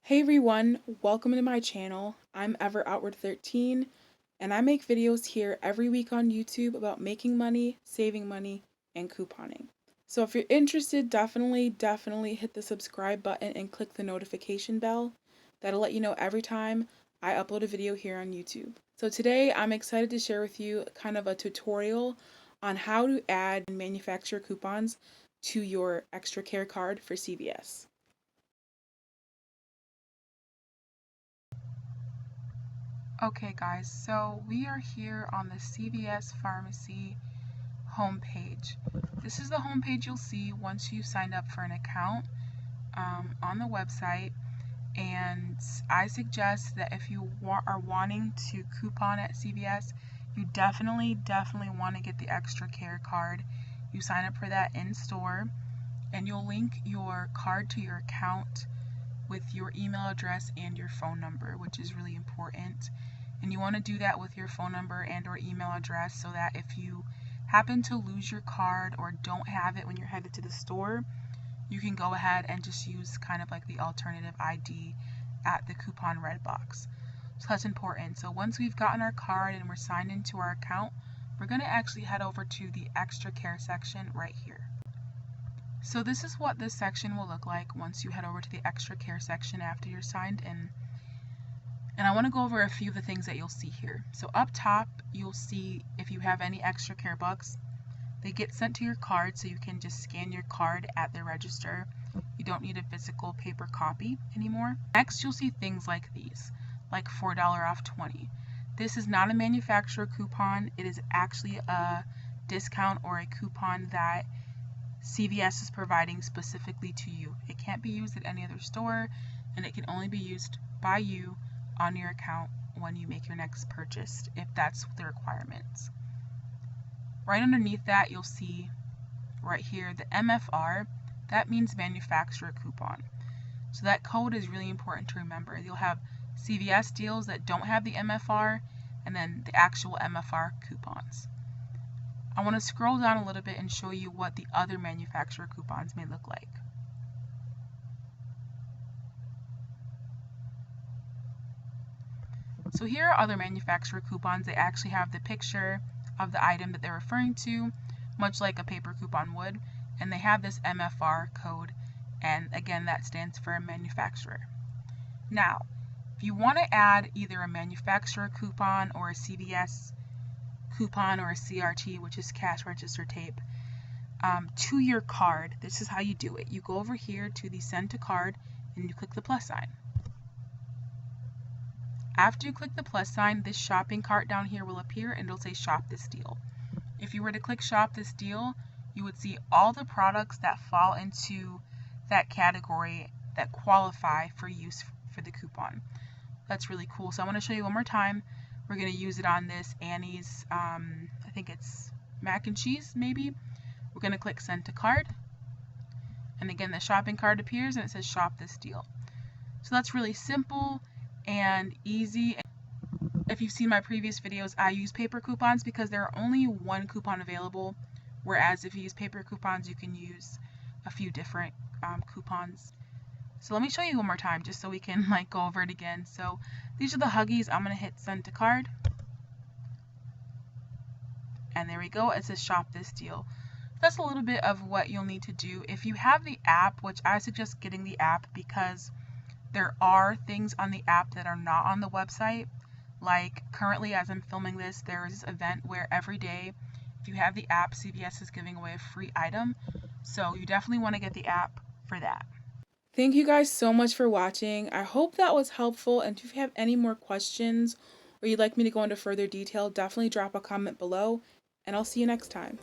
Hey everyone, welcome to my channel. I'm EverOutward13 and I make videos here every week on YouTube about making money, saving money, and couponing. So if you're interested, definitely hit the subscribe button and click the notification bell. That'll let you know every time I upload a video here on YouTube. So today I'm excited to share with you kind of a tutorial on how to add and manufacture coupons to your extra care card for CVS. Okay guys, so we are here on the CVS Pharmacy homepage. This is the homepage you'll see once you've signed up for an account on the website, and I suggest that if you are wanting to coupon at CVS, you definitely want to get the extra care card. You sign up for that in store and you'll link your card to your account with your email address and your phone number, which is really important. And you want to do that with your phone number and or email address so that if you happen to lose your card or don't have it when you're headed to the store, you can go ahead and just use kind of like the alternative ID at the coupon red box. So that's important. So once we've gotten our card and we're signed into our account, we're going to actually head over to the extra care section right here. So this is what this section will look like once you head over to the extra care section after you're signed in. And I want to go over a few of the things that you'll see here. So up top, you'll see if you have any extra care bucks, they get sent to your card, so you can just scan your card at the register. You don't need a physical paper copy anymore. Next, you'll see things like these, like $4 off 20. This is not a manufacturer coupon. It is actually a discount or a coupon that CVS is providing specifically to you. It can't be used at any other store, and it can only be used by you on your account when you make your next purchase, if that's the requirements. Right underneath that, you'll see right here the MFR. That means manufacturer coupon. So that code is really important to remember. You'll have CVS deals that don't have the MFR, and then the actual MFR coupons. I want to scroll down a little bit and show you what the other manufacturer coupons may look like. So here are other manufacturer coupons. They actually have the picture of the item that they're referring to, much like a paper coupon would, and they have this MFR code, and again, that stands for manufacturer. Now, if you want to add either a manufacturer coupon or a CVS coupon or a CRT, which is cash register tape, to your card, this is how you do it. You go over here to the send to card and you click the plus sign. After you click the plus sign, this shopping cart down here will appear and it'll say shop this deal. If you were to click shop this deal, you would see all the products that fall into that category that qualify for use for the coupon. That's really cool. So I want to show you one more time. We're going to use it on this Annie's, I think it's mac and cheese maybe. We're going to click send to card. And again, the shopping cart appears and it says shop this deal. So that's really simple and easy. If you've seen my previous videos, I use paper coupons because there are only one coupon available, whereas if you use paper coupons, you can use a few different coupons. So let me show you one more time just so we can go over it again. So these are the Huggies. I'm going to hit send to card. And there we go. It says shop this deal. That's a little bit of what you'll need to do. If you have the app, which I suggest getting the app because there are things on the app that are not on the website. Like currently as I'm filming this, there is this event where every day, if you have the app, CVS is giving away a free item. So you definitely want to get the app for that. Thank you guys so much for watching. I hope that was helpful, and if you have any more questions or you'd like me to go into further detail, definitely drop a comment below, and I'll see you next time.